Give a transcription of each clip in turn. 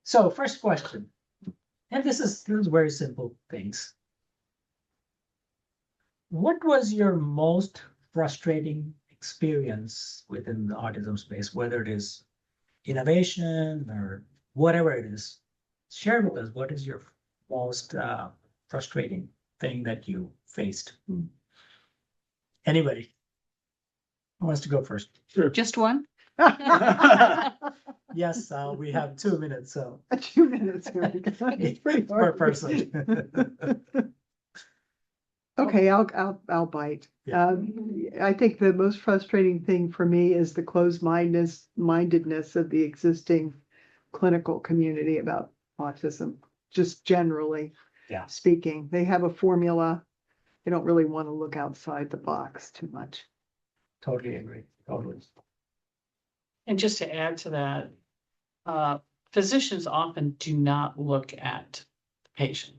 So first question, and this is very simple things. What was your most frustrating experience within the autism space, whether it is innovation or whatever it is? Share with us what is your most frustrating thing that you faced. Anybody who wants to go first? Sure. Just one? Yes, we have 2 minutes, so 2 minutes. It's pretty per hard. person. Okay, I'll bite. Yeah. I think the most frustrating thing for me is the mindedness of the existing clinical community about autism, just generally Yeah. speaking. They have a formula. They don't really want to look outside the box too much. Totally agree. Totally. And just to add to that, physicians often do not look at the patient.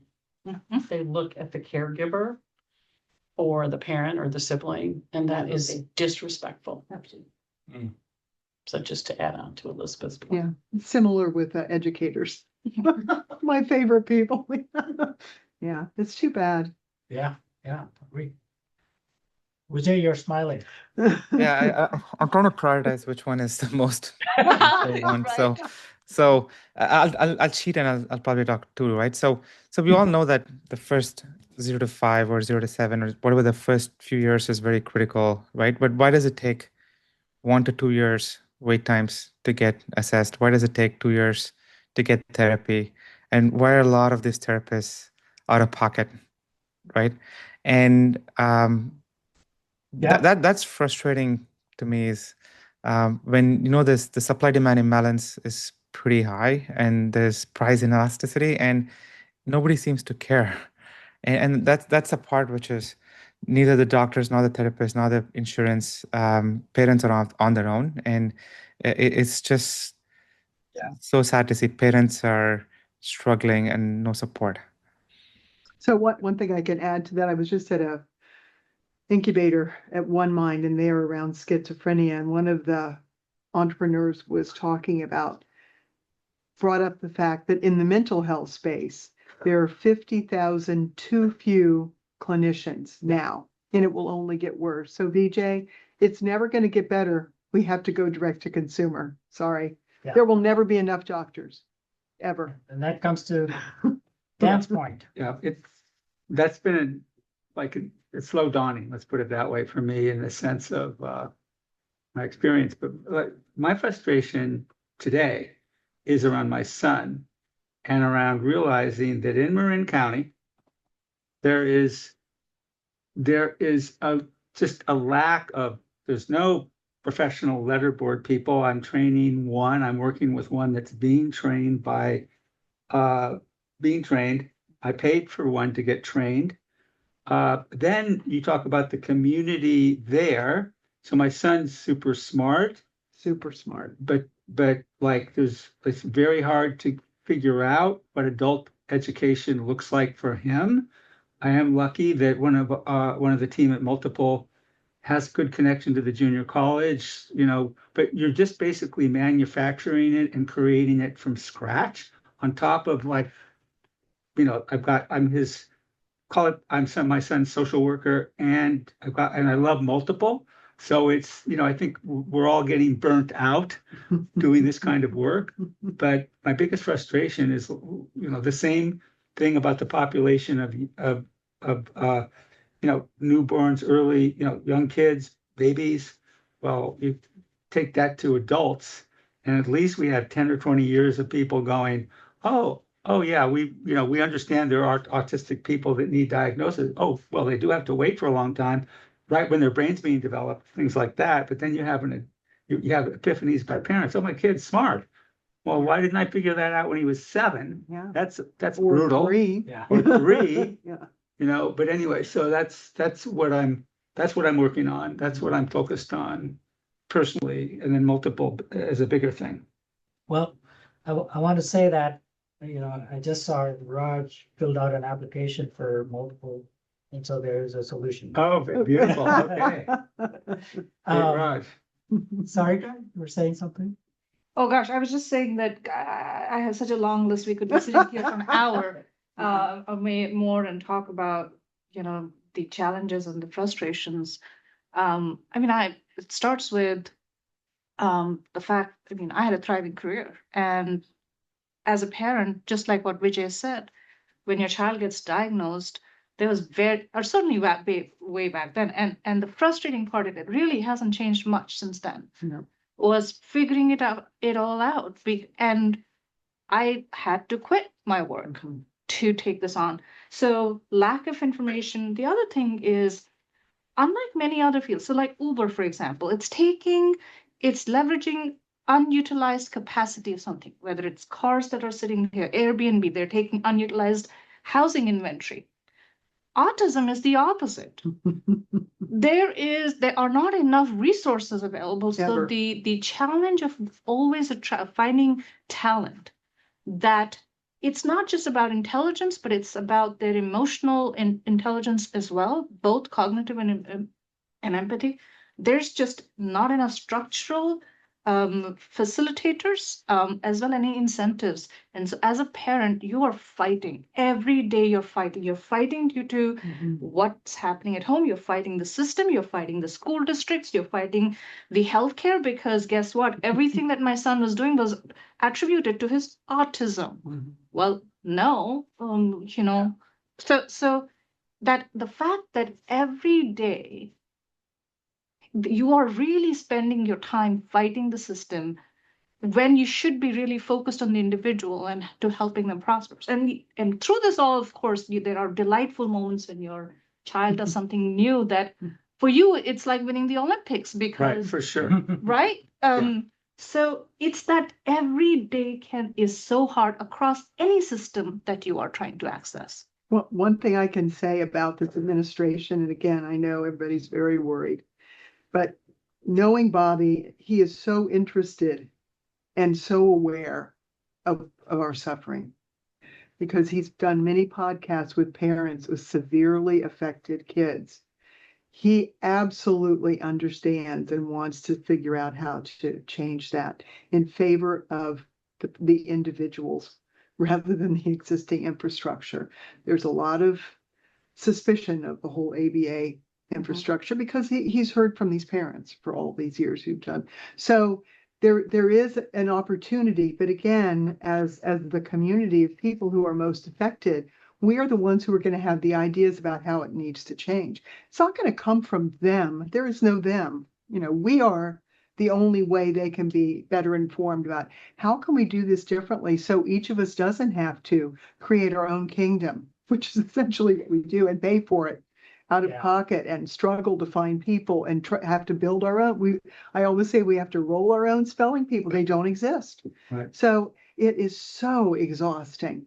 They look at the caregiver or the parent or the sibling, and that is disrespectful. Mm. So just to add on to Elizabeth's point. Yeah, similar with educators. My favorite people. Yeah, it's too bad. Yeah, agree. Vijay, you're smiling. Yeah, I'm trying to prioritize which one is the most important one. Right. So I'll cheat and I'll probably talk two, right? So we all know that the first 0 to 5 or 0 to 7 or whatever the first few years is very critical, right? But why does it take 1 to 2 years wait times to get assessed? Why does it take 2 years to get therapy? And why are a lot of these therapists out of pocket, right? And Yeah. that's frustrating to me is when the supply demand imbalance is pretty high and there's price inelasticity and nobody seems to care, and that's a part which is neither the doctors nor the therapists nor the insurance parents are on their own, and it's just so sad to see parents are struggling and no support. So one thing I can add to that, I was just at a incubator at One Mind, and they're around schizophrenia, and one of the entrepreneurs was talking about, brought up the fact that in the mental health space, there are 50,000 too few clinicians now, and it will only get worse. So VJ, it's never going to get better. We have to go direct to consumer. Sorry. Yeah. There will never be enough doctors, ever. And that comes to Dan's point. Yeah, that's been like a slow dawning, let's put it that way, for me in the sense of my experience. But my frustration today is around my son and around realizing that in Marin County, there is just a lack of, there's no professional letterboard people. I'm training one, I'm working with one that's being trained. I paid for one to get trained. Then you talk about the community there. So my son's super smart, but like it's very hard to figure out what adult education looks like for him. I am lucky that one of the team at Multiple has good connection to the junior college, but you're just basically manufacturing it and creating it from scratch on top of I'm my son's social worker, and I love Multiple. So it's, I think we're all getting burnt out doing this kind of work. But my biggest frustration is, the same thing about the population of newborns, early, young kids, babies. Well, you take that to adults, and at least we have 10 or 20 years of people going, oh yeah, we understand there are autistic people that need diagnosis. Oh, well, they do have to wait for a long time, right when their brain's being developed, things like that. But then you have epiphanies by parents. Oh, my kid's smart. Well, why didn't I figure that out when he was 7? Yeah. That's Or brutal. 3. Yeah. Or 3. Yeah. But anyway, so that's what I'm working on. That's what I'm focused on personally, and then Multiple as a bigger thing. Well, I want to say that, I just saw Raj filled out an application for Multiple, and so there is a solution. Oh, beautiful. Okay. Hey, Um, Raj. Sorry, guy, you were saying something? Oh gosh, I was just saying that I have such a long list. We could be sitting here for an hour, or may more and talk about, the challenges and the frustrations. I mean, it starts with the fact, I mean, I had a thriving career, and as a parent, just like what Vijay said, when your child gets diagnosed, there was or certainly way back then, and the frustrating part of it really hasn't changed much since then. No. Was figuring it all out, and I had to quit my work to take this on. So lack of information. The other thing is, unlike many other fields, so like Uber, for example, it's leveraging unutilized capacity of something, whether it's cars that are sitting here, Airbnb, they're taking unutilized housing inventory. Autism is the opposite. There are not enough resources available. So Ever. the challenge of always finding talent, that it's not just about intelligence, but it's about their emotional intelligence as well, both cognitive and empathy. There's just not enough structural facilitators, as well any incentives. And so as a parent, you are fighting every day. You're fighting due to what's happening at home. You're fighting the system. You're fighting the school districts. You're fighting the healthcare, because guess what? Everything that my son was doing was attributed to his autism. Well, no, so that the fact that every day you are really spending your time fighting the system when you should be really focused on the individual and to helping them prosper. And through this all, of course, there are delightful moments when your child does something new that for you, it's like winning the Olympics, Right, because, for sure. right? So it's that every day is so hard across any system that you are trying to access. Well, one thing I can say about this administration, and again, I know everybody's very worried, but knowing Bobby, he is so interested and so aware of our suffering, because he's done many podcasts with parents with severely affected kids. He absolutely understands and wants to figure out how to change that in favor of the individuals rather than the existing infrastructure. There's a lot of suspicion of the whole ABA infrastructure because he's heard from these parents for all these years who've done. So there is an opportunity, but again, as the community of people who are most affected, we are the ones who are going to have the ideas about how it needs to change. It's not going to come from them. There is no them. We are the only way they can be better informed about how can we do this differently so each of us doesn't have to create our own kingdom, which is essentially what we do, and pay for it out of pocket and struggle to find people and have to build our own. I always say we have to roll our own spelling people. They don't exist. Right. So it is so exhausting.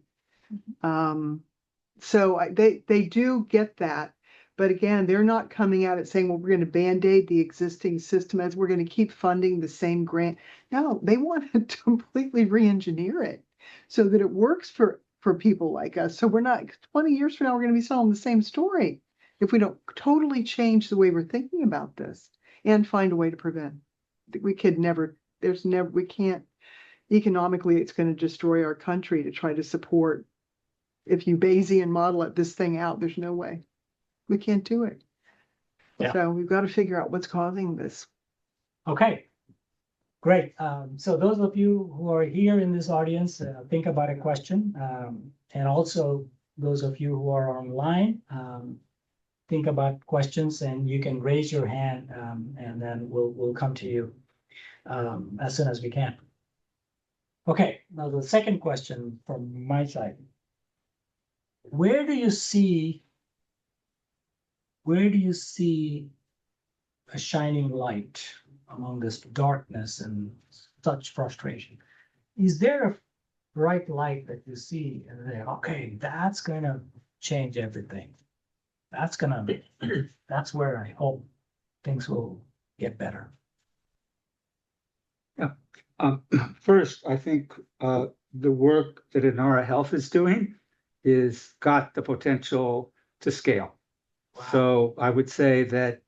So they do get that. But again, they're not coming at it saying, well, we're going to Band-Aid the existing system as we're going to keep funding the same grant. No, they want to completely re-engineer it so that it works for people like us. So we're not, 20 years from now, we're going to be selling the same story if we don't totally change the way we're thinking about this and find a way to prevent. We could never, we can't, economically, it's going to destroy our country to try to support. If you Bayesian model this thing out, there's no way. We can't do it. Yeah. So we've got to figure out what's causing this. Okay, great. So those of you who are here in this audience, think about a question. And also those of you who are online, think about questions, and you can raise your hand, and then we'll come to you as soon as we can. Okay, now the second question from my side. Where do you see a shining light among this darkness and such frustration? Is there a bright light that you see and say, okay, that's gonna change everything? That's where I hope things will get better. Yeah. First, I think the work that Inara Health is doing is got the potential to scale. Wow. So I would say that,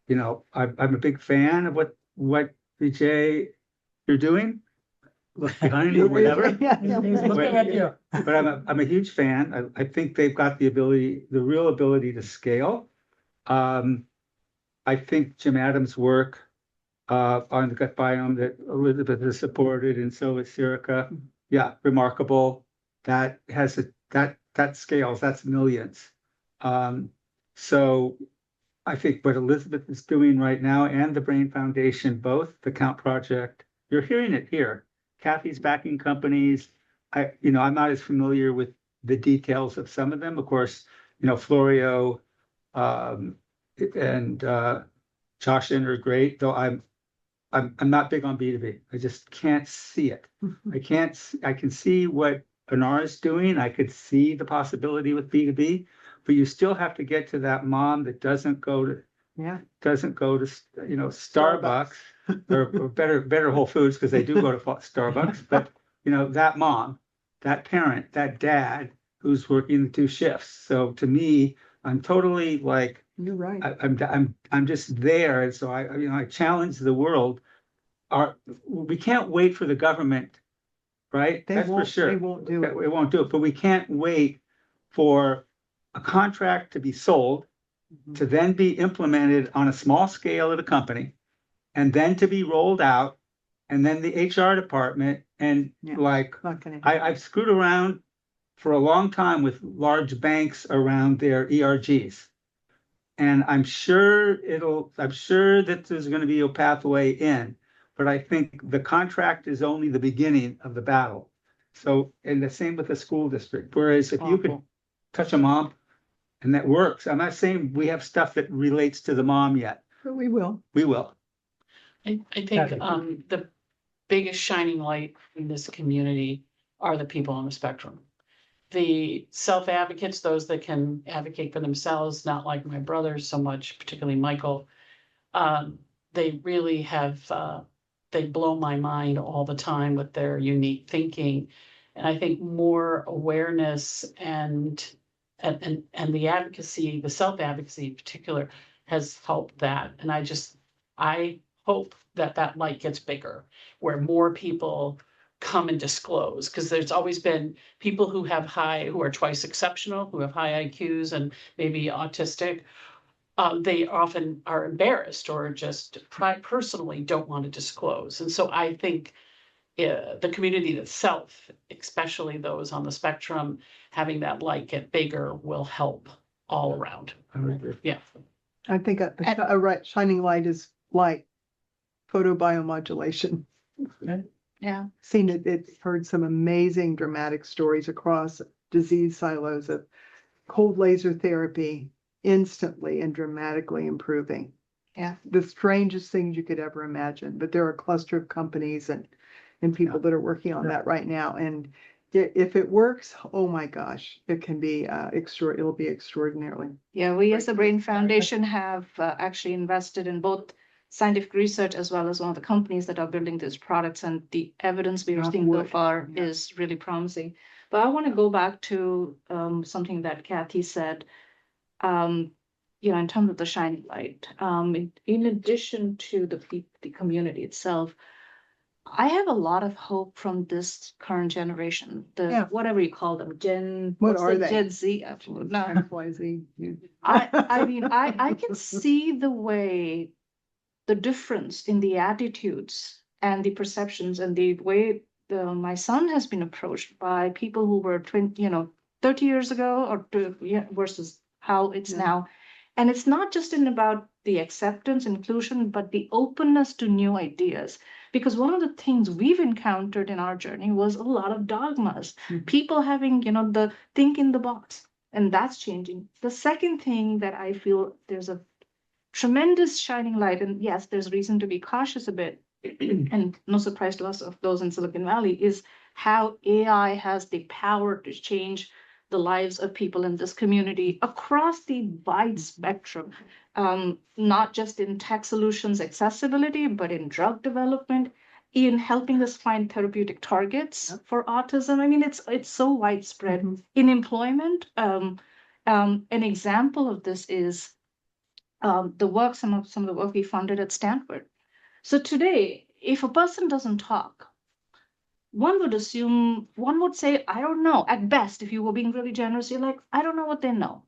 I'm a big fan of what Vijay you're doing. left behind or whatever. Yeah, He's yeah, looking right. at you. But I'm a huge fan. I think they've got the real ability to scale. I think Jim Adams' work on the gut biome that Elizabeth has supported, and so is Sirica. Yeah, remarkable. That has that scales. That's millions. So I think what Elizabeth is doing right now and the Brain Foundation, both the Count Project, you're hearing it here. Kathy's backing companies. I'm not as familiar with the details of some of them. Of course, Florio and Joshin are great, though I'm not big on B2B. I just can't see it. I can see what Anar is doing. I could see the possibility with B2B, but you still have to get to that mom that doesn't go to Yeah. Starbucks or better Whole Foods, because they do go to Starbucks, but that mom, that parent, that dad who's working the 2 shifts. So to me, I'm totally like, You're right. I'm just there, and so I challenge the world. We can't wait for the government, right? That's for sure. They won't do it. It won't do it, but we can't wait for a contract to be sold, to then be implemented on a small scale at a company, and then to be rolled out, and then the HR department and Yeah. like Not gonna. I've screwed around for a long time with large banks around their ERGs. And I'm sure that there's going to be a pathway in, but I think the contract is only the beginning of the battle. So, and the same with the school district. Whereas if you could Awful. touch a mom and that works, I'm not saying we have stuff that relates to the mom yet. But we will. We will. I think Kathy. the biggest shining light in this community are the people on the spectrum. The self-advocates, those that can advocate for themselves, not like my brothers so much, particularly Michael. They really have, they blow my mind all the time with their unique thinking. And I think more awareness and the advocacy, the self-advocacy in particular, has helped that. And I hope that light gets bigger, where more people come and disclose, because there's always been people who are twice exceptional, who have high IQs and maybe autistic. They often are embarrassed or just personally don't want to disclose. And so I think the community itself, especially those on the spectrum, having that light get bigger will help all around. I would agree. Yeah. I think a right shining light is light photobiomodulation. Yeah. Seen it, heard some amazing dramatic stories across disease silos of cold laser therapy instantly and dramatically improving. Yeah. The strangest things you could ever imagine, but there are a cluster of companies and people that are working on that right now. And if it works, oh my gosh, it can be it'll be extraordinarily. Yeah, we as the Brain Foundation have actually invested in both scientific research as well as one of the companies that are building these products, and the evidence we are seeing so far is really promising. But I want to go back to something that Kathy said, in terms of the shining light. In addition to the community itself, I have a lot of hope from this current generation, whatever you call them, What are they? Gen Z? No. XYZ. I mean, I can see the way, the difference in the attitudes and the perceptions and the way my son has been approached by people who were 30 years ago versus how it's now. And it's not just about the acceptance, inclusion, but the openness to new ideas. Because one of the things we've encountered in our journey was a lot of dogmas, people having, the think in the box, and that's changing. The second thing that I feel there's a tremendous shining light, and yes, there's reason to be cautious a bit, and no surprise to us of those in Silicon Valley, is how AI has the power to change the lives of people in this community across the wide spectrum, not just in tech solutions accessibility, but in drug development, in helping us find therapeutic targets for autism. I mean, it's so widespread. In employment. An example of this is the work, some of the work we funded at Stanford. So today, if a person doesn't talk, one would assume, one would say, I don't know. At best, if you were being really generous, you're like, I don't know what they know.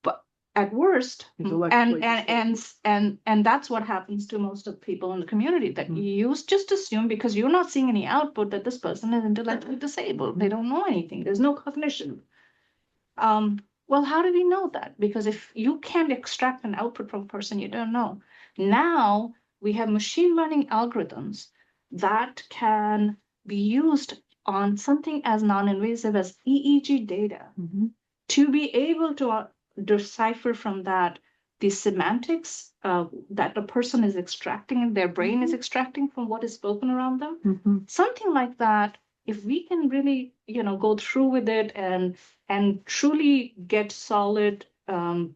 But at worst, Intellectually and that's what happens to most of the people in the community, that you just assume, because you're not seeing any output, that this person is intellectually disabled. They don't know anything. There's no cognition. Well, how do we know that? Because if you can't extract an output from a person, you don't know. Now we have machine learning algorithms that can be used on something as non-invasive as EEG data to be able to decipher from that the semantics that the person is extracting and their brain is extracting from what is spoken around them. Something like that, if we can really, go through with it and truly get solid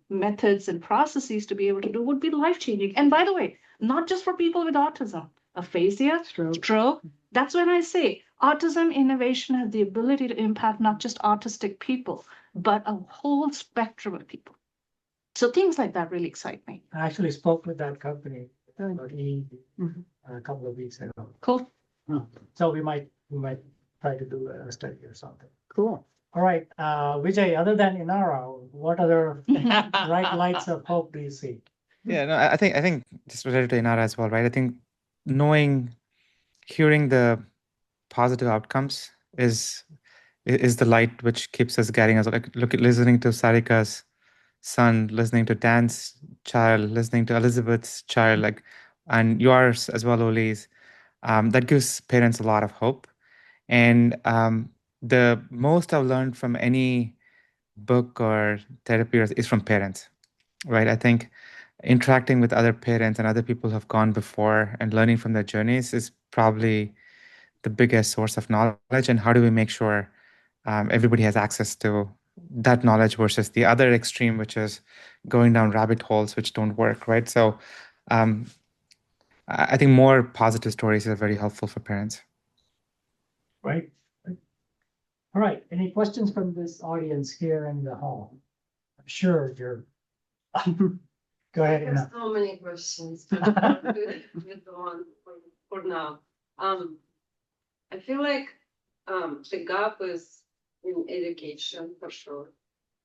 methods and processes to be able to do, would be life-changing. And by the way, not just for people with autism, aphasia, stroke. That's when I say autism innovation has the ability to impact not just autistic people, but a whole spectrum of people. So things like that really excite me. I actually spoke with that company about EEG a couple of weeks ago. Cool. So we might try to do a study or something. Cool. All right, Vijay, other than Inara, what other bright lights of hope do you see? Yeah, no, I think just related to Inara as well, right? I think hearing the positive outcomes is the light which keeps us guiding us. Like listening to Sarika's son, listening to Dan's child, listening to Elizabeth's child, and yours as well, Oli's. That gives parents a lot of hope. And the most I've learned from any book or therapy is from parents, right? I think interacting with other parents and other people who have gone before and learning from their journeys is probably the biggest source of knowledge. And how do we make sure everybody has access to that knowledge versus the other extreme, which is going down rabbit holes which don't work, right? So I think more positive stories are very helpful for parents. Right. All right. Any questions from this audience here in the hall? I'm sure you're. Go ahead. I have so many questions. With the one for now. I feel like the gap is in education for sure.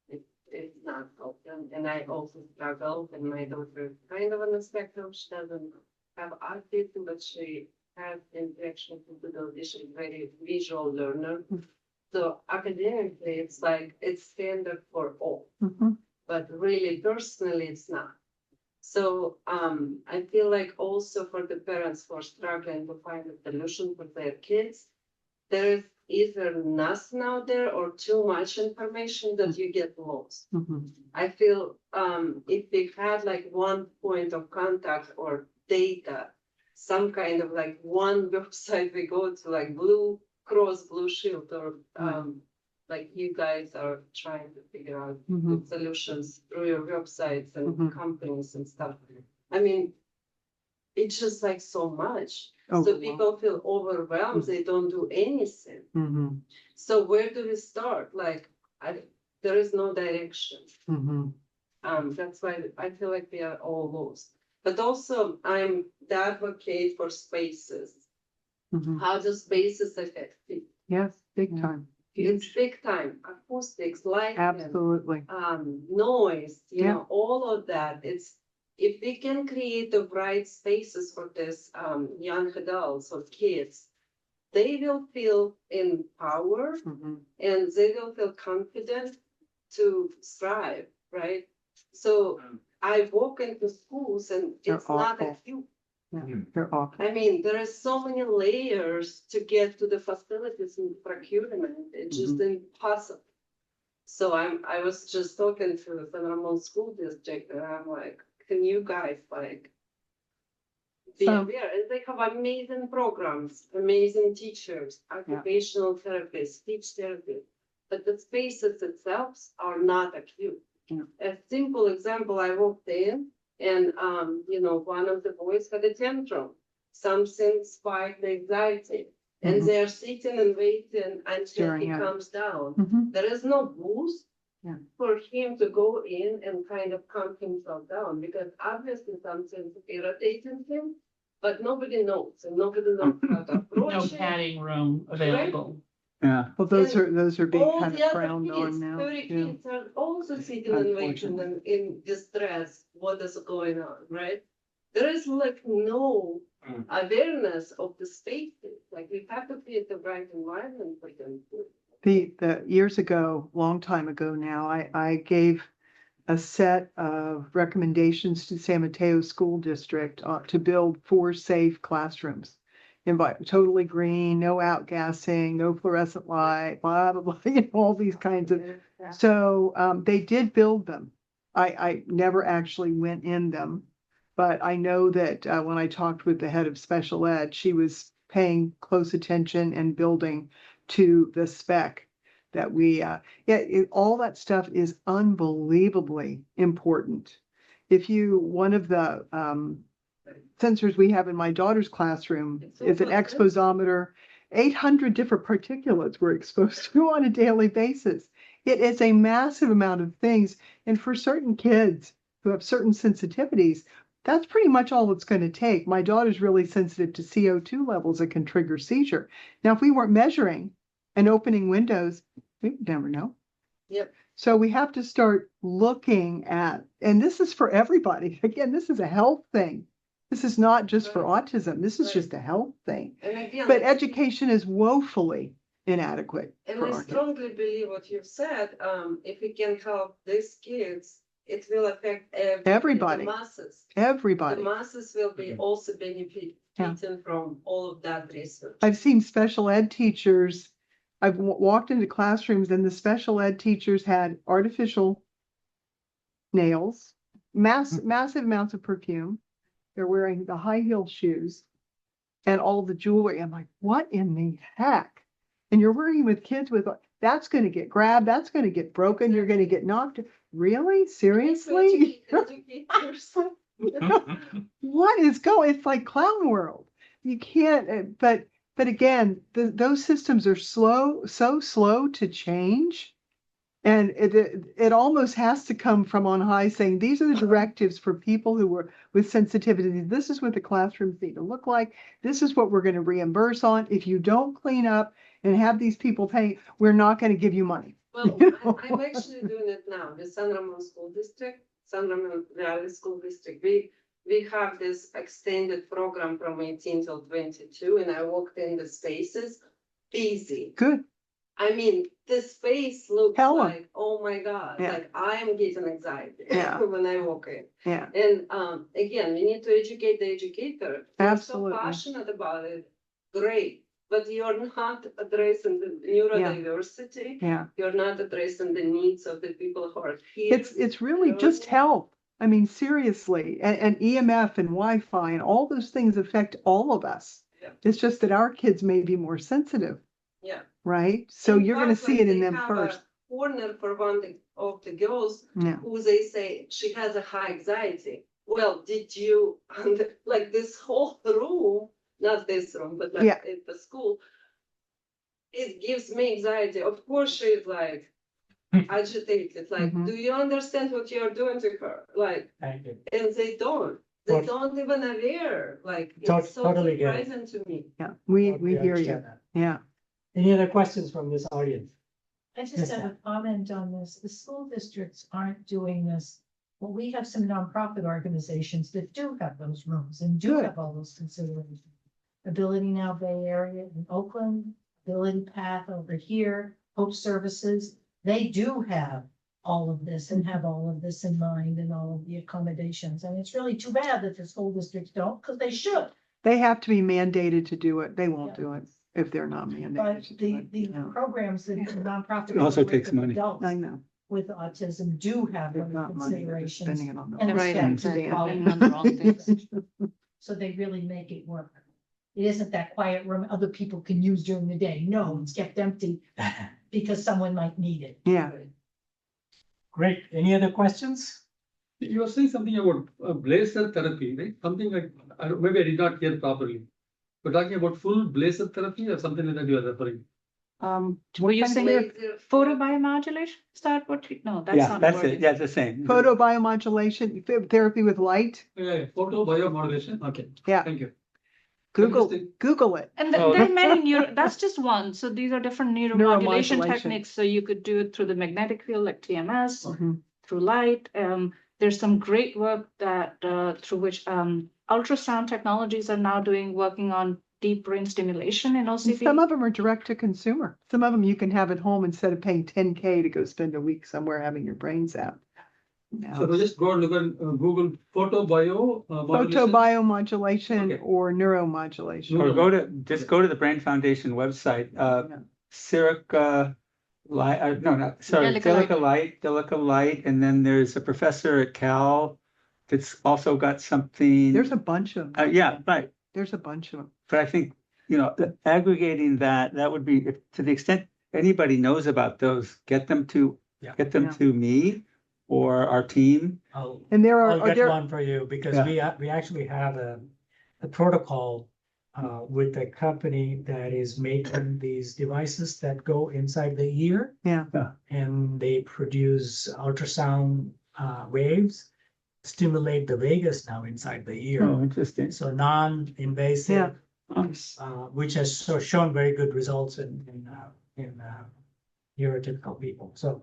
It's not open, and I also struggle. And my daughter is kind of on the spectrum. She doesn't have autism, but she has intellectual disability. She's a very visual learner. So academically, it's like it's standard for all, but really personally, it's not. So I feel like also for the parents who are struggling to find a solution for their kids, there is either nothing out there or too much information that you get lost. I feel if we had like one point of contact or data, some kind of like one website we go to, like Blue Cross Blue Shield, or like you guys are trying to figure out good solutions through your websites and companies and stuff. I mean, it's just like so much. So people feel overwhelmed. They don't do anything. So where do we start? Like, there is no direction. That's why I feel like we are all lost. But also, I'm the advocate for spaces. How do spaces affect people? Yes, big time. It's big time. Acoustics, lighting, Absolutely. noise, all of that. It's if we can create the right spaces for this young adults or kids, they will feel empowered and they will feel confident to strive, right? So I walk into schools and it's not a few. They're awful. I mean, there are so many layers to get to the facilities and procurement. It's just impossible. So I was just talking to the San Ramon School District, and I'm like, can you guys be aware? And they have amazing programs, amazing teachers, occupational therapists, speech therapists, but the spaces themselves are not acute. A simple example, I walked in, and one of the boys had a tantrum, something spiked the anxiety, and they're sitting and waiting until he calms down. There is no boost for him to go in and kind of calm himself down, because obviously something's irritating him, but nobody knows, and nobody knows how to No approach it. padding room available. Yeah. Well, those are being All kind the of other frowned on kids, now. 30 Yeah. kids are also sitting and waiting Unfortunately. and in distress, what is going on, right? There is like no awareness of the spaces, like we have to create the right environment for them. The years ago, long time ago now, I gave a set of recommendations to San Mateo School District to build 4 safe classrooms. Totally green, no outgassing, no fluorescent light, blah, blah, blah, all these kinds of. So they did build them. I never actually went in them, but I know that when I talked with the head of special ed, she was paying close attention and building to the spec that we, all that stuff is unbelievably important. One of the sensors we have in my daughter's classroom is an exposometer. 800 different particulates we're exposed to on a daily basis. It is a massive amount of things. And for certain kids who have certain sensitivities, that's pretty much all it's going to take. My daughter's really sensitive to CO2 levels that can trigger seizure. Now, if we weren't measuring and opening windows, we would never know. Yep. So we have to start looking at, and this is for everybody. Again, this is a health thing. This is not just for autism. This is just a health thing. And again, But education is woefully inadequate. and for I our kids. strongly believe what you've said. If we can help these kids, it will affect Everybody. the masses. Everybody. The masses will be also benefiting Yeah. from all of that research. I've seen special ed teachers. I've walked into classrooms and the special ed teachers had artificial nails, massive amounts of perfume. They're wearing the high heel shoes and all the jewelry. I'm like, what in the heck? And you're working with kids with, that's going to get grabbed. That's going to get broken. You're going to get knocked. Really? Seriously? Educators. What is going? It's like clown world. You can't, but again, those systems are so slow to change. And it almost has to come from on high saying, these are the directives for people who were with sensitivity. This is what the classrooms need to look like. This is what we're going to reimburse on. If you don't clean up and have these people pay, we're not going to give you money. Well, I'm actually doing it now with San Ramon School District, San Ramon Valley School District. We have this extended program from 18 till 22, and I walked in the spaces, busy. Good. I mean, the space looks Hella. like, oh my God, Yeah. like I am getting anxiety Yeah. when I walk in. Yeah. And again, we need to educate the educator. They're Absolutely. so passionate about it. Great. But you're not addressing the neurodiversity. Yeah. You're not addressing the needs of the people who are here. It's really just health. I mean, seriously, and EMF and Wi-Fi and all those things affect all of us. Yeah. It's just that our kids may be more sensitive. Yeah. Right? So In you're going to fact, see like, it in they them have first. A corner for one of the girls Yeah. who they say she has a high anxiety. Well, did you, like this whole room, not this room, but like at the school, it gives me anxiety. Of course, she's like agitated. Like, Mhm. do you understand what you're doing to her? Like, Thank you. and they don't. They don't even aware. Like, it's so Totally get it. surprising to me. Yeah. We Totally hear you. understand that. Yeah. Any other questions from this audience? I Yes, just have ma'am. a comment on this. The school districts aren't doing this. Well, we have some nonprofit organizations that do have those rooms and do Good. have all those considerations. Ability Now Bay Area in Oakland, Ability Path over here, Hope Services, they do have all of this and have all of this in mind and all of the accommodations. And it's really too bad that the school districts don't, because they should. They have to be mandated to do it. They won't Yeah. do it if they're not But mandated to do the it. Yeah. programs that the nonprofit. It also work takes with money. adults I know. with autism do have They're those not money. They're just considerations. spending it on the. And Right, respect exactly. to the quality. Spending on the wrong things. So they really make it work. It isn't that quiet room other people can use during the day. No, it's kept empty because someone might need it. Yeah. Great. Any other questions? You were saying something about laser therapy, right? Something like, maybe I did not hear properly. We're talking about full laser therapy or something like that you are referring? Were you saying Laser- photobiomodulation? Is that what you, no, that's Yeah, not. that's the it. word. Yeah, it's the same. Photobiomodulation, therapy with light. Yeah, photo biomodulation, okay. Yeah. Thank you. Google it. And Oh, there are many that's just one. So these are different neuromodulation Neuromodulation. techniques. So you could do it through the magnetic field, like TMS, Mhm. through light. There's some great work that through which ultrasound technologies are now working on deep brain stimulation in And OCD. some of them are direct to consumer. Some of them you can have at home instead of paying 10K to go spend a week somewhere having your brains out. So we just go and look at Google photobio modulation. Photobiomodulation Okay. or neuromodulation. Or go to the Brain Foundation website, Yeah. Silica Light, no, not, sorry, Silica Light, and then there's a professor at Cal that's also got something. There's a bunch of them. Yeah, right. There's a bunch of them. But I think, aggregating that would be, to the extent anybody knows about those, get them to Yeah. me or our team. And there I'll are get one for you because Yeah. we actually have a protocol with a company that is making these devices that go inside the ear. Yeah. And they produce ultrasound waves, stimulate the vagus now inside the ear. Oh, interesting. So non-invasive, Oh, which has shown very good results in neurotypical people. So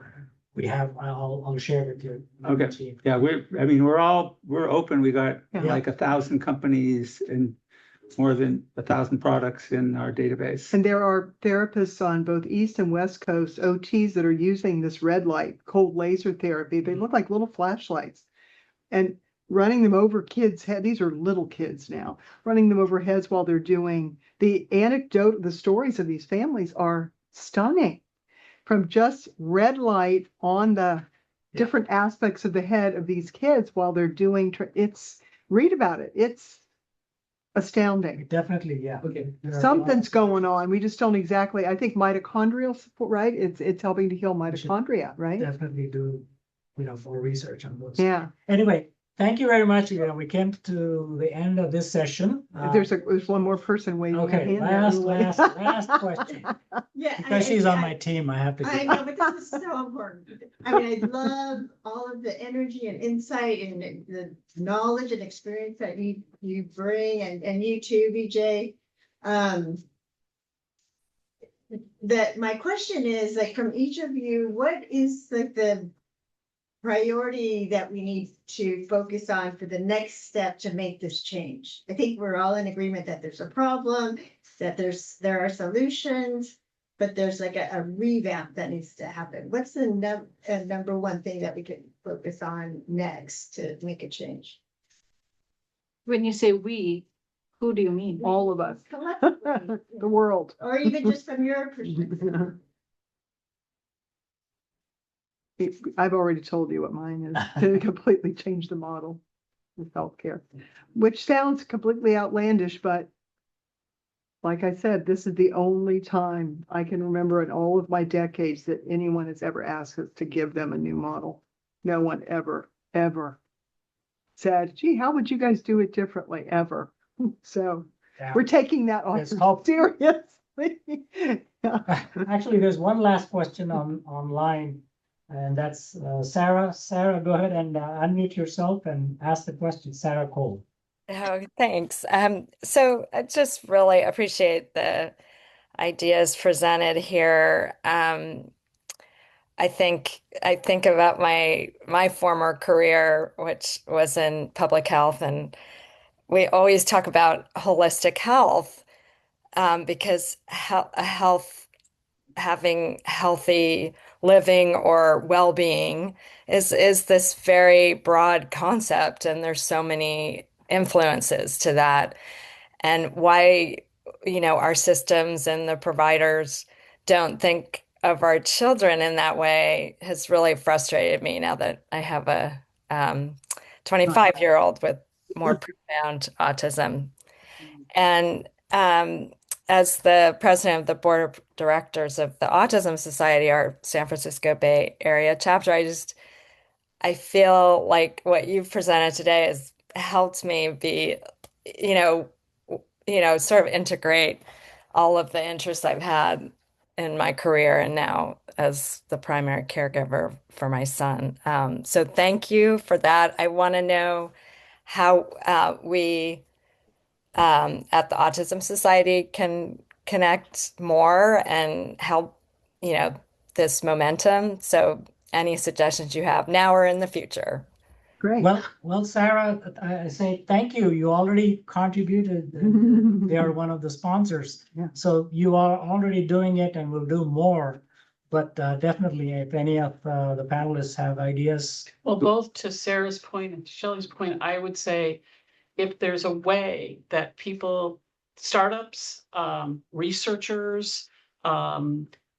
we have, I'll share with you. Okay. Team. Yeah, we're open. We got Yeah. like 1,000 companies and more than 1,000 products in our database. And there are therapists on both East and West Coast, OTs, that are using this red light, cold laser therapy. They look like little flashlights. And running them over kids' head. These are little kids now, running them over heads while they're doing the stories of these families are stunning. From just red light on the different aspects of the head of these kids while they're doing, read about it. It's astounding. Definitely, yeah. Okay. Something's going on. We just don't exactly, I think mitochondrial support, right? It's helping to heal mitochondria, right? Definitely do, more research on those. Yeah. Anyway, thank you very much. We came to the end of this session. There's one more person waving a Okay, hand. last question. Yeah. Because she's on my team, I have to. I know, but this is so important. I mean, I love all of the energy and insight and the knowledge and experience that you bring, and you too, BJ. That my question is, like, from each of you, what is like the priority that we need to focus on for the next step to make this change? I think we're all in agreement that there's a problem, that there are solutions, but there's like a revamp that needs to happen. What's the number one thing that we can focus on next to make a change? When you say we, who do you mean? All of us, Collectively, the world. or even just from your perspective. I've already told you what mine is, to completely change the model of healthcare, which sounds completely outlandish, but like I said, this is the only time I can remember in all of my decades that anyone has ever asked us to give them a new model. No one ever said, gee, how would you guys do it differently, ever? So Yeah. we're taking that on Let's hope. seriously. Actually, there's one last question online, and that's Sarah. Sarah, go ahead and unmute yourself and ask the question. Sarah Cole. Oh, thanks. So I just really appreciate the ideas presented here. I think about my former career, which was in public health, and we always talk about holistic health, because having healthy living or well-being is this very broad concept, and there's so many influences to that. And why, our systems and the providers don't think of our children in that way has really frustrated me now that I have a 25-year-old with more profound autism. And as the president of the board of directors of the Autism Society, our San Francisco Bay Area chapter, I feel like what you've presented today has helped me be, sort of integrate all of the interests I've had in my career and now as the primary caregiver for my son. So thank you for that. I want to know how we at the Autism Society can connect more and help, this momentum. So any suggestions you have now or in the future? Great. Well, Sarah, I say thank you. You already contributed. They are one of the sponsors. Yeah. So you are already doing it and will do more. But definitely, if any of the panelists have ideas. Well, both to Sarah's point and to Shelley's point, I would say if there's a way that people, startups, researchers,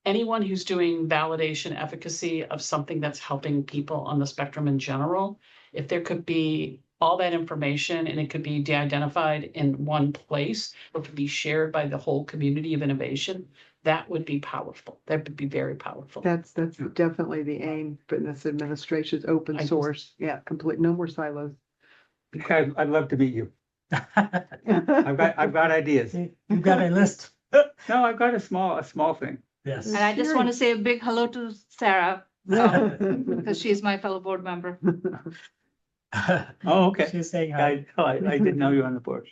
anyone who's doing validation efficacy of something that's helping people on the spectrum in general, if there could be all that information and it could be de-identified in one place or could be shared by the whole community of innovation, that would be powerful. That would be very powerful. That's definitely the aim for this administration's open I just- source. Yeah, complete, no more silos. I'd love to meet you. I've got ideas. You've got a list. No, I've got a small thing. Yes. And I just want to say a big hello to Sarah, because she's my fellow board member. Oh, okay. She's saying hi. I didn't know you were on the board.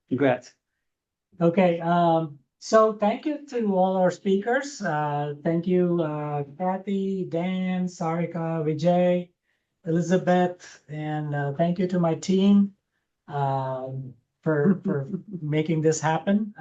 Congrats. Okay, so thank you to all our speakers. Thank you, Kathy, Dan, Sarika, Vijay, Elizabeth, and thank you to my team for making this happen.